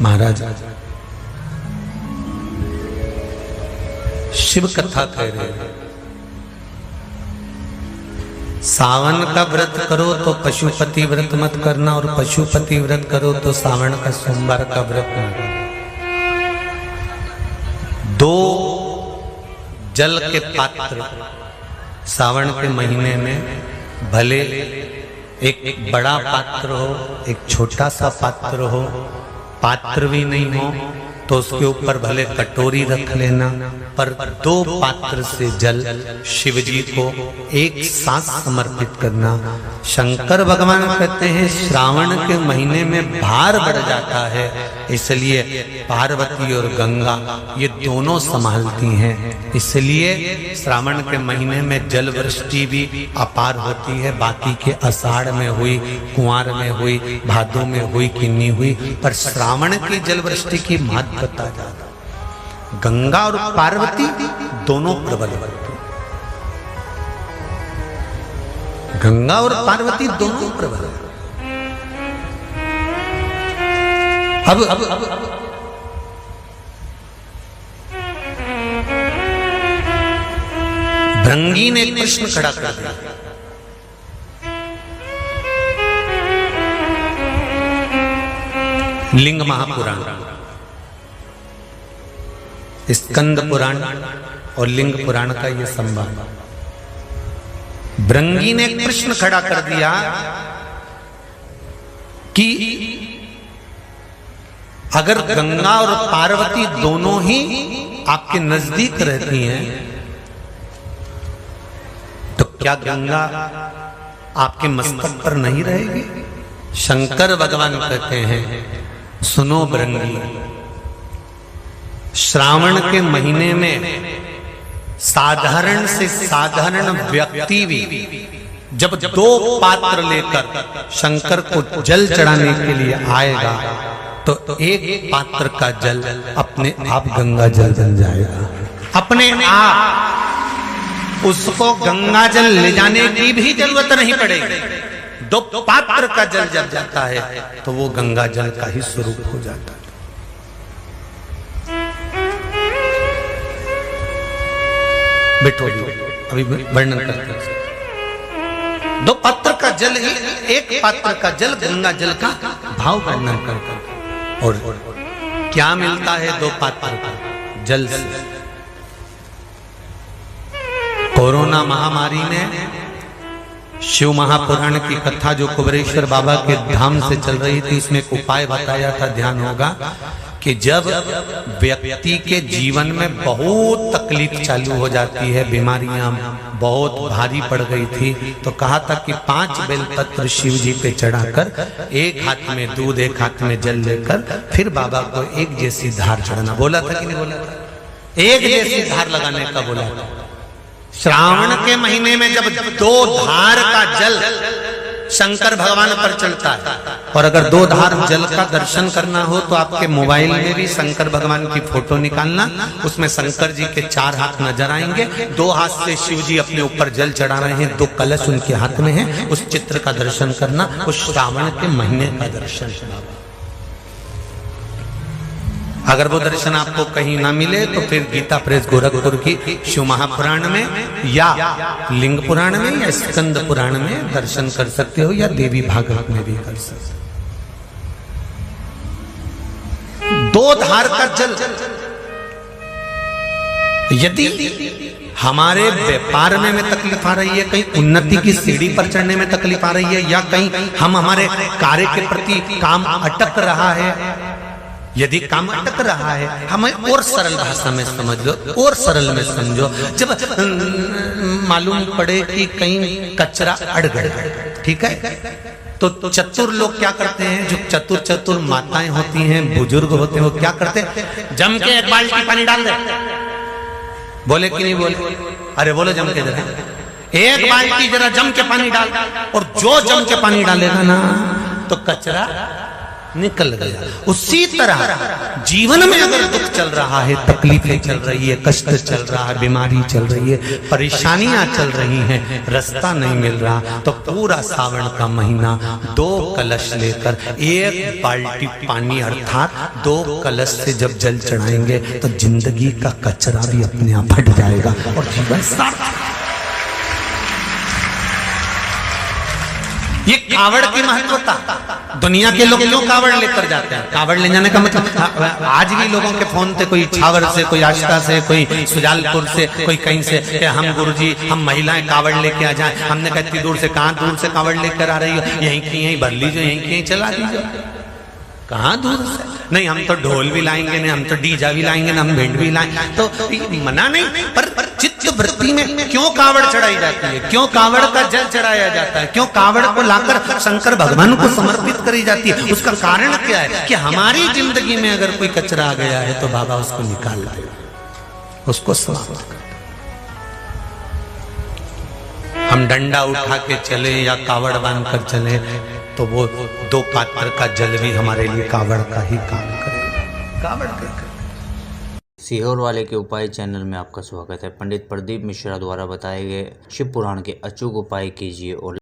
महाराज शिव कथा कह रहे हैं, सावन का व्रत करो तो पशुपति व्रत मत करना, और पशुपति व्रत करो तो सावन का सोमवार का व्रत मत करना। दो जल के पात्र सावन के महीने में, भले एक बड़ा पात्र हो एक छोटा सा पात्र हो, पात्र भी नहीं हो तो उसके ऊपर भले कटोरी रख लेना, पर दो पात्र से जल शिव जी को एक साथ समर्पित करना। शंकर भगवान कहते हैं श्रावण के महीने में भार बढ़ जाता है, इसलिए पार्वती और गंगा ये दोनों संभालती हैं, इसलिए श्रावण के महीने में जल वृष्टि भी अपार होती है। बाकी के आषाढ़ में हुई, कुंवार में हुई, भादों में हुई कि नहीं हुई, पर श्रावण की जल वृष्टि की महत्वता ज्यादा। गंगा और पार्वती दोनों प्रबल होती, गंगा और पार्वती दोनों प्रबल। अब भृंगी ने कृष्ण खड़ा कर दिया, लिंग महापुराण, स्कंद पुराण और लिंग पुराण का यह संवाद। भृंगी ने कृष्ण खड़ा कर दिया कि अगर गंगा और पार्वती दोनों ही आपके नजदीक रहती हैं तो क्या गंगा आपके मस्तक पर नहीं रहेगी? शंकर भगवान कहते हैं सुनो भृंगी, श्रावण के महीने में साधारण से साधारण व्यक्ति भी जब दो पात्र लेकर शंकर को जल चढ़ाने के लिए आएगा तो एक पात्र का जल अपने आप गंगा जल बन जाएगा। अपने आप उसको गंगा जल ले जाने की भी जरूरत नहीं पड़ेगी। दो पात्र का जल जब जाता है तो वो गंगा जल का ही स्वरूप हो जाता है। बैठो अभी वर्णन करते हैं। दो पात्र का जल ही, एक पात्र का जल गंगा जल का भाव वर्णन करते हैं। और क्या मिलता है दो पात्र का जल से? कोरोना महामारी में शिव महापुराण की कथा जो कुबेरेश्वर बाबा के धाम से चल रही थी, इसमें एक उपाय बताया था, ध्यान होगा कि जब व्यक्ति के जीवन में बहुत तकलीफ चालू हो जाती है, बीमारियां बहुत भारी पड़ गई थी, तो कहा था कि 5 बेलपत्र शिव जी पे चढ़ाकर एक हाथ में दूध एक हाथ में जल लेकर फिर बाबा को एक जैसी धार चढ़ाना। बोला था कि नहीं बोला था? एक जैसी धार लगाने का बोला था। श्रावण के महीने में जब दो धार का जल शंकर भगवान पर चढ़ता है, और अगर दो धार जल का दर्शन करना हो तो आपके मोबाइल में भी शंकर भगवान की फोटो निकालना, उसमें शंकर जी के 4 हाथ नजर आएंगे, 2 हाथ से शिव जी अपने ऊपर जल चढ़ा रहे हैं, 2 कलश उनके हाथ में है, उस चित्र का दर्शन करना, उस श्रावण के महीने का दर्शन करना। अगर वो दर्शन आपको कहीं ना मिले तो फिर गीता प्रेस गोरखपुर की शिव महापुराण में या लिंग पुराण में या स्कंद पुराण में दर्शन कर सकते हो, या देवी भागवत में भी कर सकते हो। 2 धार का जल, यदि हमारे व्यापार में तकलीफ आ रही है, कहीं उन्नति की सीढ़ी पर चढ़ने में तकलीफ आ रही है, या कहीं हम हमारे कार्य के प्रति काम अटक रहा है, यदि काम अटक रहा है, हमें और सरल भाषा में समझ लो, और सरल में समझो, जब मालूम पड़े कि कहीं कचरा अड़ गया, ठीक है, तो चतुर लोग क्या करते हैं, जो चतुर माताएं होती हैं, बुजुर्ग होते हैं, वो क्या करते हैं, जम के 1 बाल्टी पानी डाल दे। बोले कि नहीं बोले? अरे बोलो जम के जरा, 1 बाल्टी जरा जम के पानी डाल, और जो जम के पानी डालेगा ना तो कचरा निकल गया। उसी तरह जीवन में अगर दुख चल रहा है, तकलीफें चल रही है, कष्ट चल रहा है, बीमारी चल रही है, परेशानियां चल रही हैं, रास्ता नहीं मिल रहा, तो पूरा सावन का महीना 2 कलश लेकर 1 बाल्टी पानी अर्थात 2 कलश से जब जल चढ़ाएंगे तो जिंदगी का कचरा भी अपने आप हट जाएगा और जीवन सार्थक। ये कावड़ की महत्वता, दुनिया के लोग क्यों कावड़ लेकर जाते हैं? कावड़ ले जाने का मतलब आज भी लोगों के फोन थे, कोई छावर से, कोई आष्टा से, कोई सुजालपुर से, कोई कहीं से, कि हम गुरुजी हम महिलाएं कावड़ लेके आ जाएं। हमने कहा इतनी दूर से, कहाँ दूर से कावड़ लेकर आ रही हो? यहीं की यहीं भर लीजिए, यहीं की यहीं चला दीजिए। कहाँ दूर से? नहीं हम तो ढोल भी लाएंगे, नहीं हम तो डीजा भी लाएंगे, ना हम भेंट भी लाएंगे, तो मना नहीं। पर चित्त वृत्ति में क्यों कावड़ चढ़ाई जाती है? क्यों कावड़ का जल चढ़ाया जाता है? क्यों कावड़ को लाकर शंकर भगवान को समर्पित करी जाती है? उसका कारण क्या है? कि हमारी जिंदगी में अगर कोई कचरा आ गया है तो बाबा उसको निकाल लाए, उसको समाप्त कर। हम डंडा उठा के चले या कावड़ बांध कर चले तो वो 2 पात्र का जल भी हमारे लिए कावड़ का ही काम करेगा। कावड़ का सीहोर वाले के उपाय चैनल में आपका स्वागत है। पंडित प्रदीप मिश्रा द्वारा बताए गए शिव पुराण के अचूक उपाय कीजिए और